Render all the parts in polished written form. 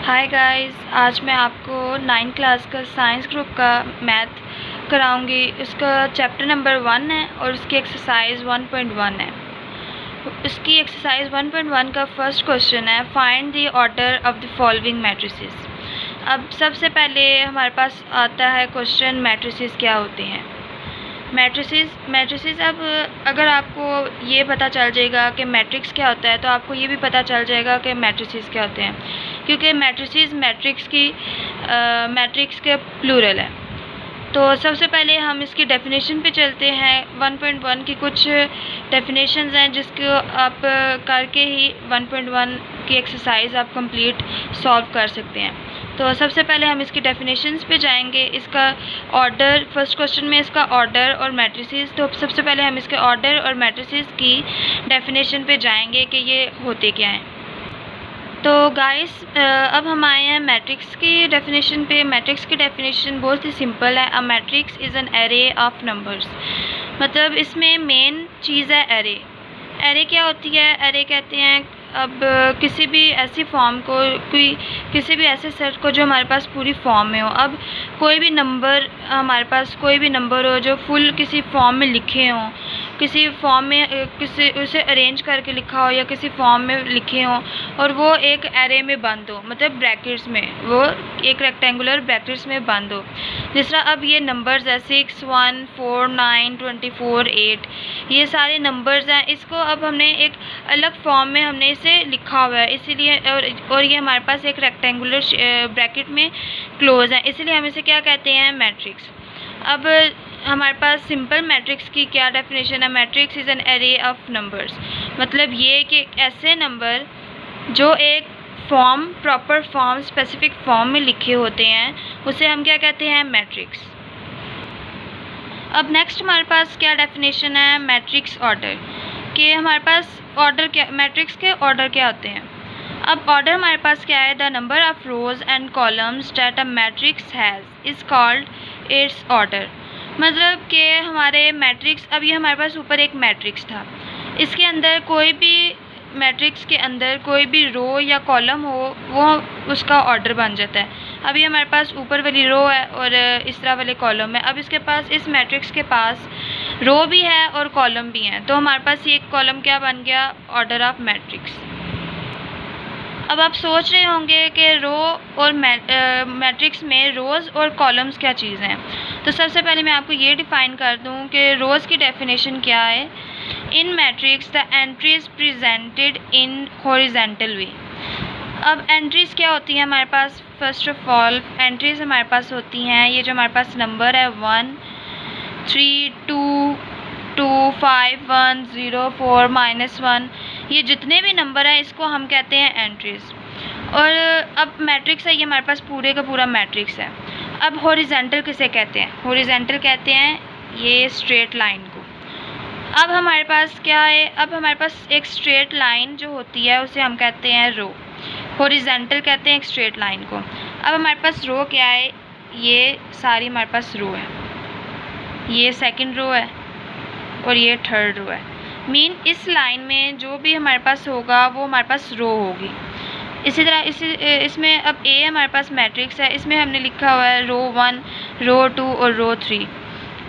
Hi guys, आज मैं आपको 9th क्लास का साइंस ग्रुप का मैथ कराऊंगी। इसका चैप्टर नंबर 1 है और उसकी एक्सरसाइज 1.1 है। इसकी एक्सरसाइज 1.1 का फर्स्ट क्वेश्चन है, find the order of the following matrices. अब सबसे पहले हमारे पास आता है क्वेश्चन, मैट्रिसेस क्या होते हैं। मैट्रिसेस अब अगर आपको ये पता चल जाएगा कि मैट्रिक्स क्या होता है तो आपको ये भी पता चल जाएगा कि मैट्रिसेस क्या होते हैं, क्योंकि मैट्रिसेस मैट्रिक्स के प्लूरल है। तो सबसे पहले हम इसकी डेफिनेशन पे चलते हैं। 1.1 की कुछ डेफिनेशंस हैं जिसको आप करके ही 1.1 की एक्सरसाइज आप कंप्लीट सॉल्व कर सकते हैं। तो सबसे पहले हम इसकी डेफिनेशंस पे जाएंगे। इसका ऑर्डर, फर्स्ट क्वेश्चन में इसका ऑर्डर और मैट्रिसेस, तो सबसे पहले हम इसके ऑर्डर और मैट्रिसेस की डेफिनेशन पे जाएंगे कि ये होते क्या हैं। तो गाइस, अब हम आए हैं मैट्रिक्स की डेफिनेशन पे। मैट्रिक्स की डेफिनेशन बहुत ही सिंपल है। A matrix is an array of numbers. मतलब इसमें मेन चीज़ है एरे। एरे क्या होती है? एरे कहते हैं अब किसी भी ऐसी फॉर्म को, किसी भी ऐसे सेट को जो हमारे पास पूरी फॉर्म में हो। अब कोई भी नंबर, हमारे पास कोई भी नंबर हो जो फुल किसी फॉर्म में लिखे हों, किसी फॉर्म में किसी उसे अरेंज करके लिखा हो या किसी फॉर्म में लिखे हों और वो एक एरे में बंद हो, मतलब ब्रैकेट्स में, वो एक रेक्टेंगुलर ब्रैकेट्स में बंद हो। जिस तरह अब ये नंबर्स है 6, 1, 4, 9, 24, 8, ये सारे नंबर्स हैं। इसको अब हमने एक अलग फॉर्म में हमने इसे लिखा हुआ है, इसीलिए और ये हमारे पास एक रेक्टेंगुलर ब्रैकेट में क्लोज है, इसलिए हम इसे क्या कहते हैं? मैट्रिक्स। अब हमारे पास सिंपल मैट्रिक्स की क्या डेफिनेशन है? Matrix is an array of numbers. मतलब ये कि ऐसे नंबर जो एक form, proper form, specific form में लिखे होते हैं, उसे हम क्या कहते हैं? मैट्रिक्स। अब नेक्स्ट हमारे पास क्या डेफिनेशन है? मैट्रिक्स ऑर्डर के हमारे पास ऑर्डर क्या, मैट्रिक्स के ऑर्डर क्या होते हैं? अब ऑर्डर हमारे पास क्या है? The number of rose and columns that a matrix has is called its order. मतलब कि हमारे मैट्रिक्स, अब ये हमारे पास ऊपर एक मैट्रिक्स था, इसके अंदर कोई भी, मैट्रिक्स के अंदर कोई भी रो या कॉलम हो, वो उसका ऑर्डर बन जाता है। अभी हमारे पास ऊपर वाली रो है और इस तरह वाले कॉलम है। अब इसके पास, इस मैट्रिक्स के पास रो भी है और कॉलम भी हैं, तो हमारे पास ये कॉलम क्या बन गया? Order of matrix. अब आप सोच रहे होंगे कि रो और मैट्रिक्स में रोज़ और कॉलम्स क्या चीज़ हैं। तो सबसे पहले मैं आपको ये डिफ़ाइन कर दूं कि रोज़ की डेफिनेशन क्या है। In matrix the entries presented in horizontal way. अब एंट्रीज़ क्या होती हैं हमारे पास? फर्स्ट ऑफ ऑल एंट्रीज़ हमारे पास होती हैं, ये जो हमारे पास नंबर है 1, 3, 2, 2, 5, 1, 0, 4, -1, ये जितने भी नंबर हैं इसको हम कहते हैं एंट्रीज़। और अब मैट्रिक्स है, ये हमारे पास पूरे का पूरा मैट्रिक्स है। अब हॉरिजेंटल किसे कहते हैं? हॉरिजेंटल कहते हैं ये स्ट्रेट लाइन को। अब हमारे पास क्या है? अब हमारे पास एक स्ट्रेट लाइन जो होती है उसे हम कहते हैं रो। हॉरिजेंटल कहते हैं एक स्ट्रेट लाइन को। अब हमारे पास रो क्या है? ये सारी हमारे पास रो है, ये सेकंड रो है और ये थर्ड रो है। मीन इस लाइन में जो भी हमारे पास होगा वो हमारे पास रो होगी। इसी तरह इसमें अब ए हमारे पास मैट्रिक्स है, इसमें हमने लिखा हुआ है रो 1, रो 2 और रो 3।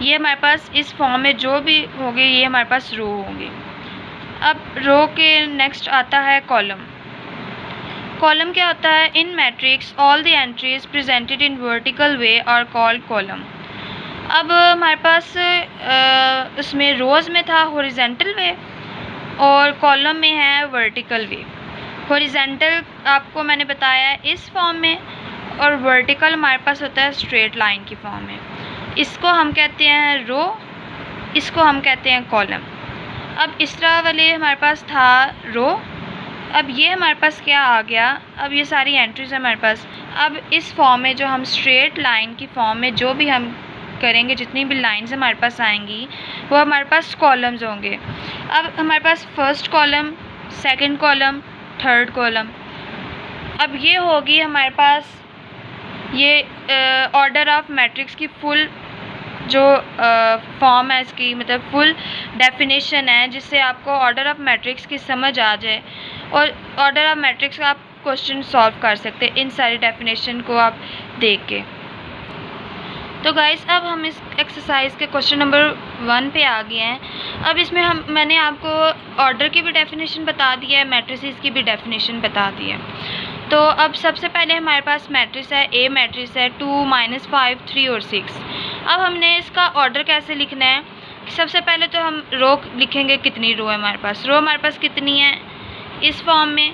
ये हमारे पास इस फॉर्म में जो भी होंगे ये हमारे पास रो होंगे। अब रो के नेक्स्ट आता है कॉलम। कॉलम क्या होता है? In matrix all the entries presented in vertical way are called column. अब हमारे पास उसमें रोज़ में था हॉरिजेंटल वे और कॉलम में है वर्टिकल वे। हॉरिजेंटल आपको मैंने बताया इस फॉर्म में और वर्टिकल हमारे पास होता है स्ट्रेट लाइन की फॉर्म में। इसको हम कहते हैं रो, इसको हम कहते हैं कॉलम। अब इस तरह वाले हमारे पास था रो। अब ये हमारे पास क्या आ गया? अब ये सारी एंट्रीज हमारे पास। अब इस फॉर्म में जो हम स्ट्रेट लाइन की फॉर्म में जो भी हम करेंगे, जितनी भी लाइंस हमारे पास आएंगी वो हमारे पास कॉलम्स होंगे। अब हमारे पास first column, second column, third column. अब ये होगी हमारे पास ये ऑर्डर ऑफ मैट्रिक्स की फुल जो फॉर्म है इसकी, मतलब फुल डेफिनेशन है, जिससे आपको ऑर्डर ऑफ मैट्रिक्स की समझ आ जाए। और ऑर्डर ऑफ मैट्रिक्स आप क्वेश्चन सॉल्व कर सकते हैं इन सारी डेफिनेशन को आप देख के। तो गाइस अब हम इस एक्सरसाइज के क्वेश्चन नंबर 1 पे आ गए हैं। अब इसमें मैंने आपको ऑर्डर की भी डेफिनेशन बता दी है, मैट्रिसेस की भी डेफिनेशन बता दी है। तो अब सबसे पहले हमारे पास मैट्रिक्स है, ए मैट्रिक्स है 2, -5, 3 और 6। अब हमने इसका ऑर्डर कैसे लिखना है? सबसे पहले तो हम रो लिखेंगे, कितनी रो है हमारे पास। रो हमारे पास कितनी है इस फॉर्म में,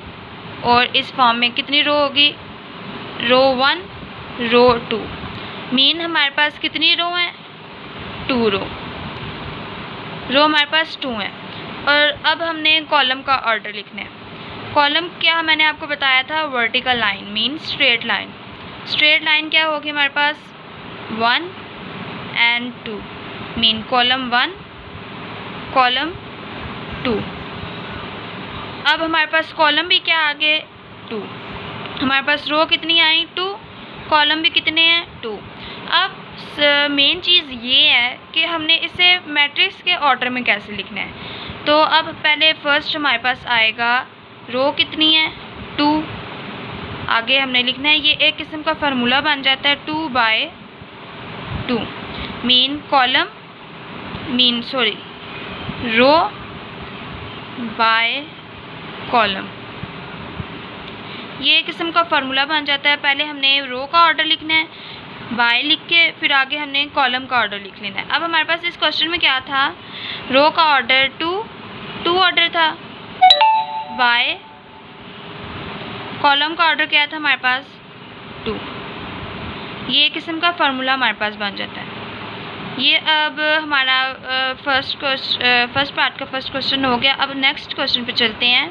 और इस फॉर्म में कितनी रो होगी? रो 1, रो 2। मीन हमारे पास कितनी रो हैं? 2 रो हमारे पास 2 हैं। और अब हमने कॉलम का ऑर्डर लिखना है। कॉलम क्या मैंने आपको बताया था? Vertical line mean straight line. Straight line क्या होगी हमारे पास? 1 and 2 मीन कॉलम 1, कॉलम 2। अब हमारे पास कॉलम भी क्या आ गए? 2। हमारे पास रो कितनी आई? 2। कॉलम भी कितने हैं? 2। अब मेन चीज़ ये है कि हमने इसे मैट्रिक्स के ऑर्डर में कैसे लिखना है। तो अब पहले फर्स्ट हमारे पास आएगा रो कितनी है? 2। आगे हमने लिखना है, ये एक किस्म का फार्मूला बन जाता है 2/2 mean column row by column. ये एक किस्म का फार्मूला बन जाता है। पहले हमने रो का ऑर्डर लिखना है, बाय लिख के फिर आगे हमने कॉलम का ऑर्डर लिख लेना है। अब हमारे पास इस क्वेश्चन में क्या था? रो का ऑर्डर 2 ऑर्डर था, बाय कॉलम का ऑर्डर क्या था हमारे पास? 2। ये एक किस्म का फार्मूला हमारे पास बन जाता है। ये अब हमारा फर्स्ट पार्ट का फर्स्ट क्वेश्चन हो गया। अब नेक्स्ट क्वेश्चन पे चलते हैं।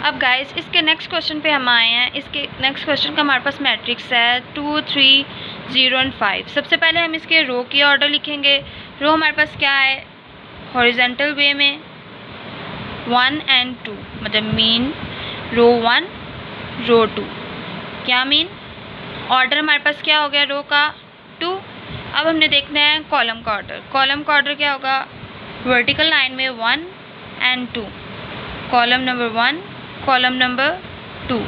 अब गाइस इसके नेक्स्ट क्वेश्चन पे हम आए हैं। इसके नेक्स्ट क्वेश्चन का हमारे पास मैट्रिक्स है 2, 3, 0 और 5। सबसे पहले हम इसके रो की ऑर्डर लिखेंगे। रो हमारे पास क्या है? हॉरिजॉन्टल वे में 1 and 2 मतलब मीन रो 1, रो 2। क्या मीन? ऑर्डर हमारे पास क्या हो गया रो का? 2। अब हमने देखना है कॉलम का ऑर्डर। कॉलम का ऑर्डर क्या होगा? वर्टिकल लाइन में 1 and 2, column number 1, column number 2।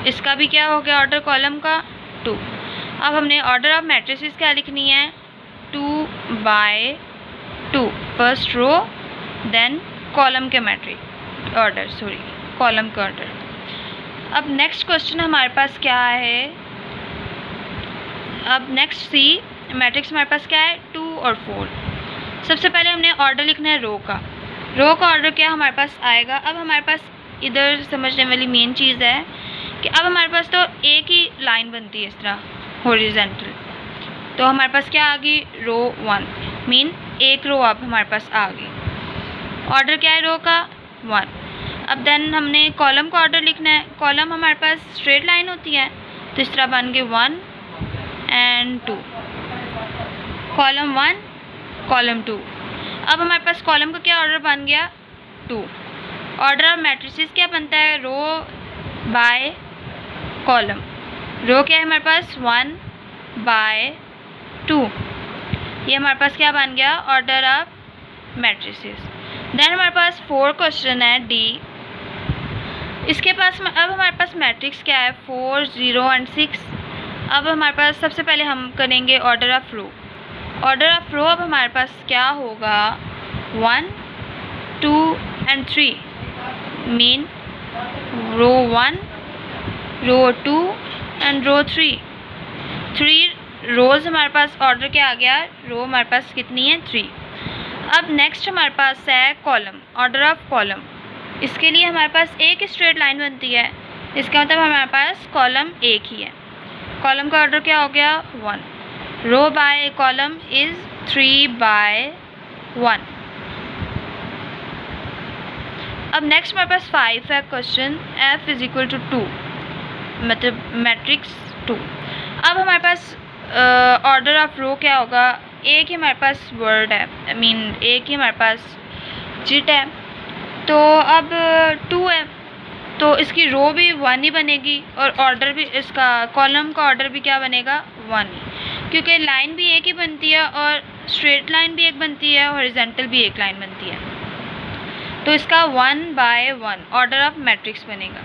इसका भी क्या हो गया ऑर्डर कॉलम का? 2। अब हमने ऑर्डर ऑफ मैट्रिसेस क्या लिखनी है? 2/2 फर्स्ट रो देन कॉलम के मैट्रिक ऑर्डर कॉलम का ऑर्डर। अब नेक्स्ट क्वेश्चन हमारे पास क्या है? अब नेक्स्ट सी मैट्रिक्स हमारे पास क्या है? 2 और 4। सबसे पहले हमने ऑर्डर लिखना है रो का। रो का ऑर्डर क्या हमारे पास आएगा? अब हमारे पास इधर समझने वाली मेन चीज़ है कि अब हमारे पास तो एक ही लाइन बनती है इस तरह हॉरिजॉन्टल। तो हमारे पास क्या आ गई? रो 1 मीन एक रो अब हमारे पास आ गई। ऑर्डर क्या है रो का? 1। अब देन हमने कॉलम का ऑर्डर लिखना है। कॉलम हमारे पास स्ट्रेट लाइन होती है तो इस तरह बन गए 1 and 2, कॉलम 1, कॉलम 2। अब हमारे पास कॉलम का क्या ऑर्डर बन गया? 2। ऑर्डर ऑफ मैट्रिसेस क्या बनता है? रो बाय कॉलम। रो क्या है हमारे पास? 1/2। ये हमारे पास क्या बन गया? Order of matrices. देन हमारे पास 4 क्वेश्चन है डी। इसके पास अब हमारे पास मैट्रिक्स क्या है? 4, 0 and 6। अब हमारे पास सबसे पहले हम करेंगे order of row. Order of row अब हमारे पास क्या होगा? 1, 2 and 3 mean row 1, row 2 and row 3। 3 rows हमारे पास ऑर्डर क्या आ गया? रो हमारे पास कितनी है? 3। अब नेक्स्ट हमारे पास है कॉलम, ऑर्डर ऑफ कॉलम। इसके लिए हमारे पास एक स्ट्रेट लाइन बनती है, इसका मतलब हमारे पास कॉलम एक ही है। कॉलम का ऑर्डर क्या हो गया? 1। रो बाय कॉलम इज़ 3/1। अब नेक्स्ट हमारे पास 5 है क्वेश्चन f = 2 मतलब मैट्रिक्स 2। अब हमारे पास ऑर्डर ऑफ रो क्या होगा? एक ही हमारे पास वर्ड है, आई मीन एक ही हमारे पास जिट है। तो अब 2 है तो इसकी रो भी 1 ही बनेगी और ऑर्डर भी इसका कॉलम का ऑर्डर भी क्या बनेगा? 1 ही, क्योंकि लाइन भी एक ही बनती है और स्ट्रेट लाइन भी एक बनती है, हॉरिजॉन्टल भी एक लाइन बनती है। तो इसका 1 बाय 1 ऑर्डर ऑफ मैट्रिक्स बनेगा।